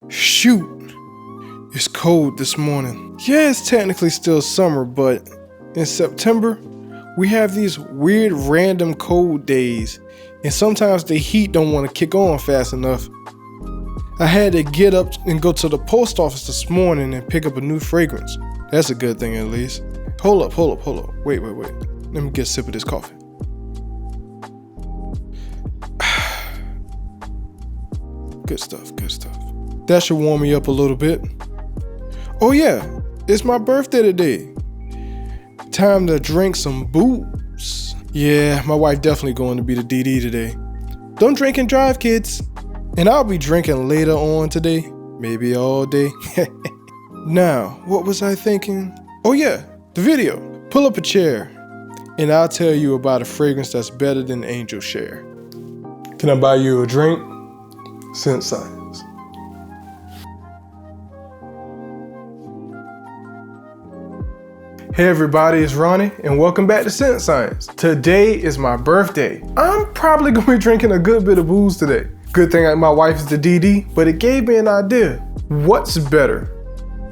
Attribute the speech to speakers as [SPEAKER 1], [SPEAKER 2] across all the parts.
[SPEAKER 1] Shoot, it's cold this morning. Yeah, it's technically still summer, but in September, we have these weird random cold days, and sometimes the heat don't want to kick on fast enough. I had to get up and go to the post office this morning and pick up a new fragrance. That's a good thing at least. Hold up. Wait. Let me get a sip of this coffee. Good stuff. That should warm me up a little bit. Oh yeah, it's my birthday today. Time to drink some booze. Yeah, my wife definitely going to be the DD today. Don't drink and drive, kids. And I'll be drinking later on today, maybe all day. Now, what was I thinking? Oh yeah, the video. Pull up a chair, and I'll tell you about a fragrance that's better than Angel Share. Can I buy you a drink? Scent Science. Hey everybody, it's Ronnie, and welcome back to Scent Science. Today is my birthday. I'm probably gonna be drinking a good bit of booze today. Good thing my wife is the DD, but it gave me an idea. What's better,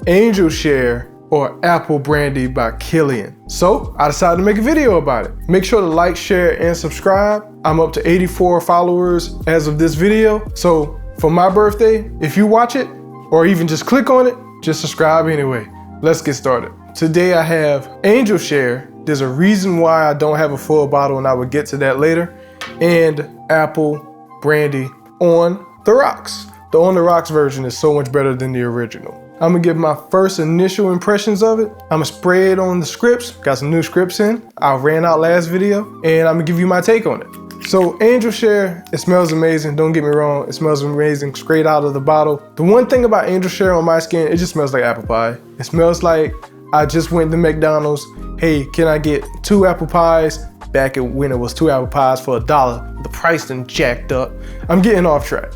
[SPEAKER 1] Angel Share or Apple Brandy by Kilian? So I decided to make a video about it. Make sure to like, share, and subscribe. I'm up to 84 followers as of this video. So for my birthday, if you watch it or even just click on it, just subscribe anyway. Let's get started. Today I have Angel Share. There's a reason why I don't have a full bottle, and I will get to that later. And Apple Brandy on the rocks. The on the rocks version is so much better than the original. I'm gonna give my first initial impressions of it. I'm gonna spray it on the scripts. Got some new scripts in. I ran out last video, and I'm gonna give you my take on it. So Angel Share, it smells amazing. Don't get me wrong, it smells amazing straight out of the bottle. The one thing about Angel Share on my skin, it just smells like apple pie. It smells like I just went to McDonald's. Hey, can I get 2 apple pies? Back when it was 2 apple pies for $1. The price done jacked up. I'm getting off track.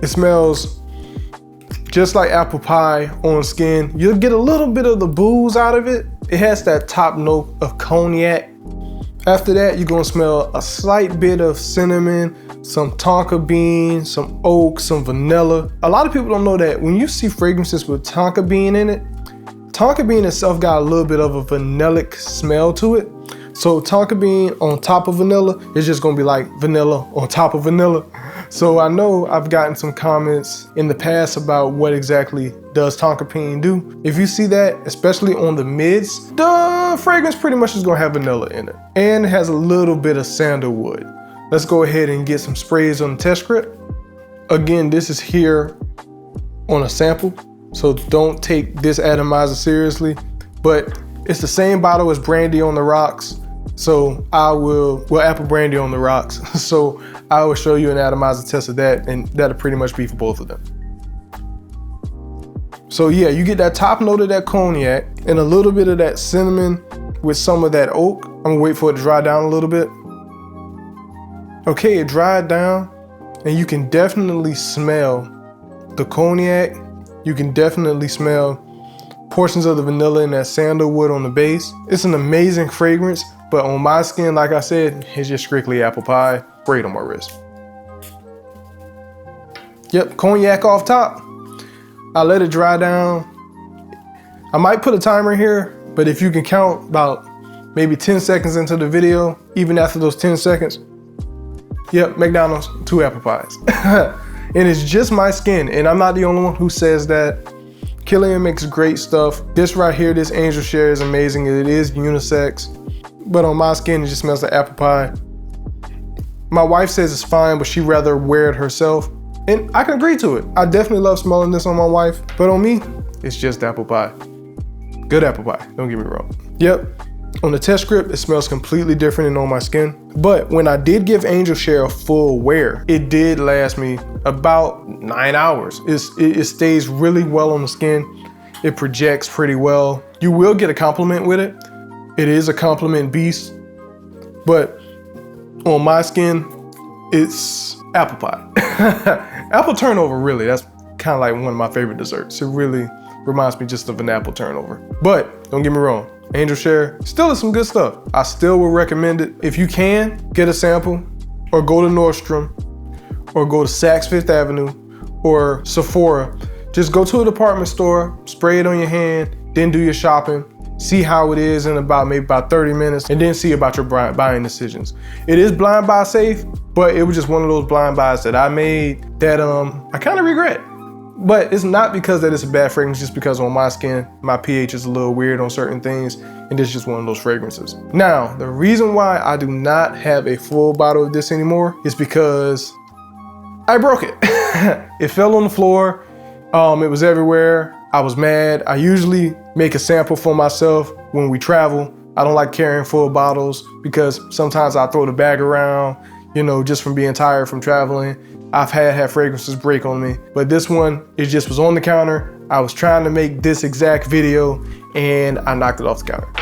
[SPEAKER 1] It smells just like apple pie on skin. You'll get a little bit of the booze out of it. It has that top note of cognac. After that, you're gonna smell a slight bit of cinnamon, some tonka bean, some oak, some vanilla. A lot of people don't know that when you see fragrances with tonka bean in it, tonka bean itself got a little bit of a vanillic smell to it. So tonka bean on top of vanilla is just gonna be like vanilla on top of vanilla. So I know I've gotten some comments in the past about what exactly does tonka bean do. If you see that, especially on the mids, the fragrance pretty much is gonna have vanilla in it. And it has a little bit of sandalwood. Let's go ahead and get some sprays on the test strip. Again, this is here on a sample, so don't take this atomizer seriously, but it's the same bottle as Brandy on the Rocks. So Apple Brandy on the Rocks. So I will show you an atomizer test of that, and that'll pretty much be for both of them. So yeah, you get that top note of that cognac and a little bit of that cinnamon with some of that oak. I'm gonna wait for it to dry down a little bit. Okay, it dried down, and you can definitely smell the cognac. You can definitely smell portions of the vanilla and that sandalwood on the base. It's an amazing fragrance, but on my skin, like I said, it's just strictly apple pie, sprayed on my wrist. Yep, cognac off top. I let it dry down. I might put a timer here, but if you can count about maybe 10 seconds into the video, even after those 10 seconds, yep, McDonald's, 2 apple pies. And it's just my skin, and I'm not the only one who says that. Kilian makes great stuff. This right here, this Angel Share is amazing. It is unisex, but on my skin, it just smells like apple pie. My wife says it's fine, but she'd rather wear it herself, and I can agree to it. I definitely love smelling this on my wife, but on me, it's just apple pie. Good apple pie, don't get me wrong. Yep, on the test strip, it smells completely different than on my skin, but when I did give Angel Share a full wear, it did last me about 9 hours. It stays really well on the skin. It projects pretty well. You will get a compliment with it. It is a compliment beast, but on my skin, it's apple pie. Apple turnover, really, that's kind of like one of my favorite desserts. It really reminds me just of an apple turnover. But don't get me wrong, Angel Share still is some good stuff. I still will recommend it. If you can, get a sample, or go to Nordstrom, or go to Saks Fifth Avenue, or Sephora. Just go to a department store, spray it on your hand, then do your shopping. See how it is in maybe about 30 minutes, and then see about your buying decisions. It is blind buy safe, but it was just one of those blind buys that I made that I kind of regret. But it's not because that it's a bad fragrance, just because on my skin, my pH is a little weird on certain things, and this is just one of those fragrances. Now, the reason why I do not have a full bottle of this anymore is because I broke it. It fell on the floor. It was everywhere. I was mad. I usually make a sample for myself when we travel. I don't like carrying full bottles because sometimes I throw the bag around, you know, just from being tired from traveling. I've had fragrances break on me, but this one, it just was on the counter. I was trying to make this exact video and I knocked it off the counter.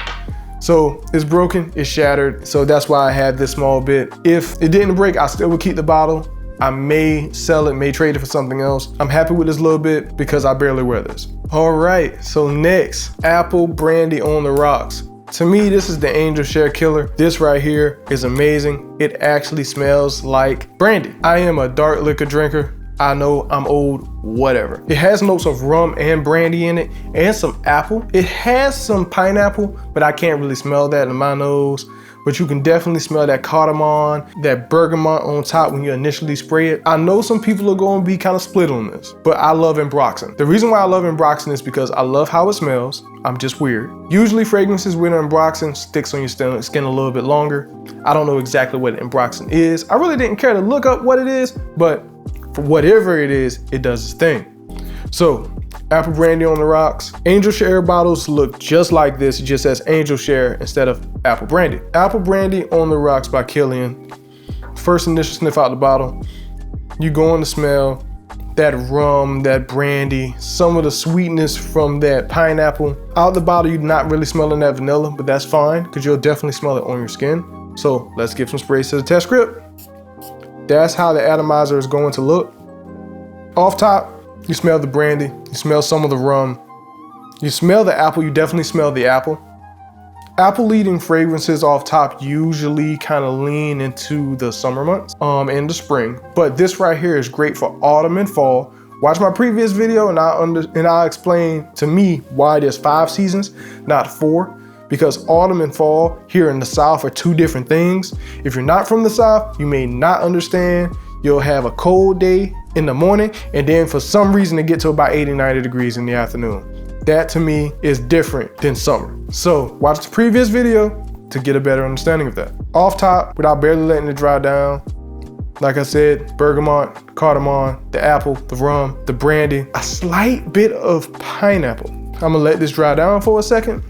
[SPEAKER 1] So it's broken, it's shattered. So that's why I had this small bit. If it didn't break, I still would keep the bottle. I may sell it, may trade it for something else. I'm happy with this little bit because I barely wear this. All right, so next, Apple Brandy on the rocks. To me, this is the angel share killer. This right here is amazing. It actually smells like brandy. I am a dark liquor drinker. I know I'm old, whatever. It has notes of rum and brandy in it and some apple. It has some pineapple, but I can't really smell that in my nose. But you can definitely smell that cardamom, that bergamot on top when you initially spray it. I know some people are going to be kind of split on this, but I love Ambroxan. The reason why I love Ambroxan is because I love how it smells. I'm just weird. Usually fragrances with Ambroxan sticks on your skin a little bit longer. I don't know exactly what Ambroxan is. I really didn't care to look up what it is, but for whatever it is, it does its thing. So, Apple Brandy on the rocks. Angel Share bottles look just like this. It just says Angel Share instead of Apple Brandy. Apple Brandy on the rocks by Kilian. First initial sniff out the bottle. You go on to smell that rum, that brandy, some of the sweetness from that pineapple. Out the bottle, you're not really smelling that vanilla, but that's fine because you'll definitely smell it on your skin. So let's give some sprays to the test script. That's how the atomizer is going to look. Off top, you smell the brandy, you smell some of the rum, you smell the apple, you definitely smell the apple. Apple leading fragrances off top usually kind of lean into the summer months and the spring, but this right here is great for autumn and fall. Watch my previous video and I'll explain to me why there's 5 seasons, not 4, because autumn and fall here in the South are 2 different things. If you're not from the South, you may not understand. You'll have a cold day in the morning, and then for some reason it get to about 80, 90 degrees in the afternoon. That to me is different than summer. So watch the previous video to get a better understanding of that. Off top, without barely letting it dry down, like I said, bergamot, cardamom, the apple, the rum, the brandy, a slight bit of pineapple. I'm gonna let this dry down for a second.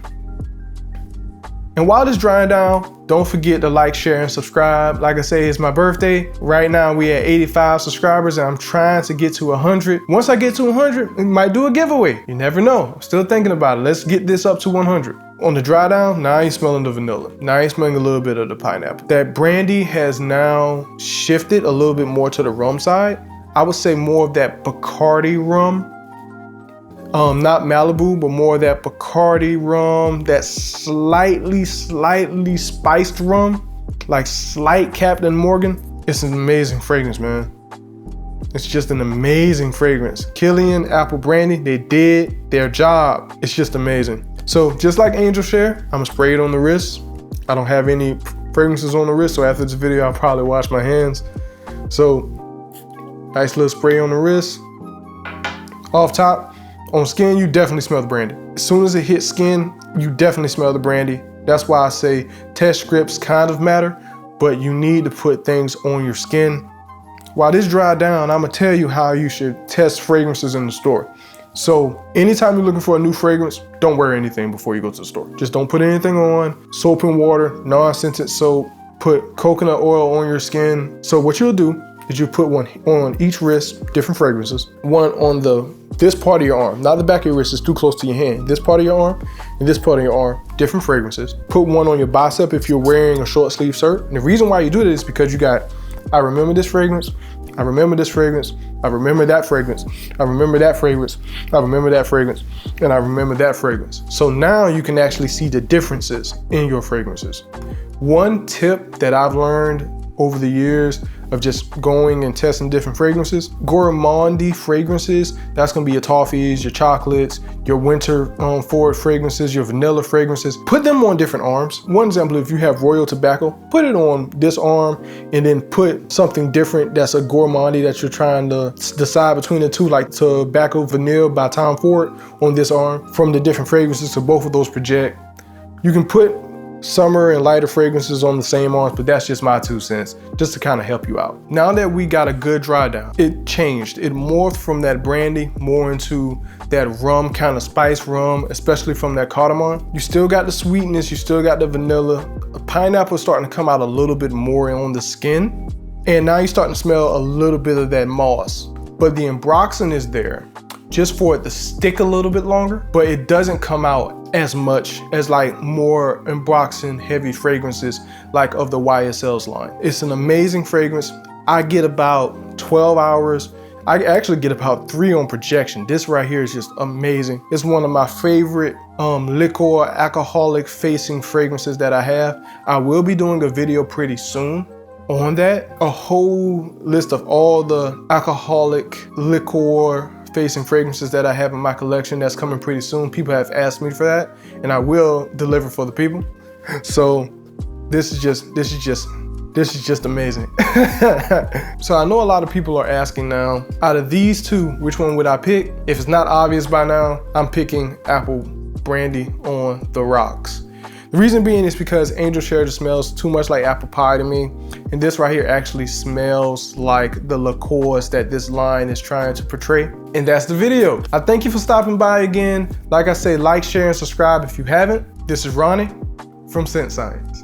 [SPEAKER 1] And while it's drying down, don't forget to like, share, and subscribe. Like I say, it's my birthday. Right now we at 85 subscribers and I'm trying to get to 100. Once I get to 100, we might do a giveaway. You never know. I'm still thinking about it. Let's get this up to 100. On the dry down, now you're smelling the vanilla. Now you're smelling a little bit of the pineapple. That brandy has now shifted a little bit more to the rum side. I would say more of that Bacardi rum. Not Malibu, but more of that Bacardi rum, that slightly spiced rum, like slight Captain Morgan. It's an amazing fragrance, man. It's just an amazing fragrance. Kilian Apple Brandy, they did their job. It's just amazing. So just like Angel Share, I'm gonna spray it on the wrist. I don't have any fragrances on the wrist, so after this video, I'll probably wash my hands. So nice little spray on the wrist. Off top. On skin, you definitely smell the brandy. As soon as it hits skin, you definitely smell the brandy. That's why I say test scripts kind of matter, but you need to put things on your skin. While this dry down, I'm gonna tell you how you should test fragrances in the store. So anytime you're looking for a new fragrance, don't wear anything before you go to the store. Just don't put anything on. Soap and water, non-scented soap. Put coconut oil on your skin. So what you'll do is you put one on each wrist, different fragrances. One on this part of your arm, not the back of your wrist, it's too close to your hand. This part of your arm and this part of your arm, different fragrances. Put one on your bicep if you're wearing a short sleeve shirt. And the reason why you do this is because you got, I remember this fragrance, I remember this fragrance, I remember that fragrance, I remember that fragrance, I remember that fragrance, and I remember that fragrance. So now you can actually see the differences in your fragrances. One tip that I've learned over the years of just going and testing different fragrances. Gourmandy fragrances, that's gonna be your toffees, your chocolates, your winter forward fragrances, your vanilla fragrances. Put them on different arms. One example, if you have royal tobacco, put it on this arm and then put something different that's a gourmandy that you're trying to decide between the two, like tobacco vanilla by Tom Ford on this arm. From the different fragrances, so both of those project. You can put summer and lighter fragrances on the same arms, but that's just my 2 cents, just to kind of help you out. Now that we got a good dry down, it changed. It morphed from that brandy more into that rum, kind of spice rum, especially from that cardamom. You still got the sweetness, you still got the vanilla. The pineapple is starting to come out a little bit more on the skin. And now you're starting to smell a little bit of that moss. But the ambroxan is there just for it to stick a little bit longer, but it doesn't come out as much as like more ambroxan heavy fragrances like of the YSL's line. It's an amazing fragrance. I get about 12 hours. I actually get about 3 on projection. This right here is just amazing. It's one of my favorite liqueur alcoholic facing fragrances that I have. I will be doing a video pretty soon on that. A whole list of all the alcoholic liqueur facing fragrances that I have in my collection that's coming pretty soon. People have asked me for that and I will deliver for the people. So this is just amazing. So I know a lot of people are asking now, out of these two, which one would I pick? If it's not obvious by now, I'm picking Apple Brandy on the rocks. The reason being is because Angel Share just smells too much like apple pie to me. And this right here actually smells like the liqueurs that this line is trying to portray. And that's the video. I thank you for stopping by again. Like I say, like, share, and subscribe if you haven't. This is Ronnie from Scent Science.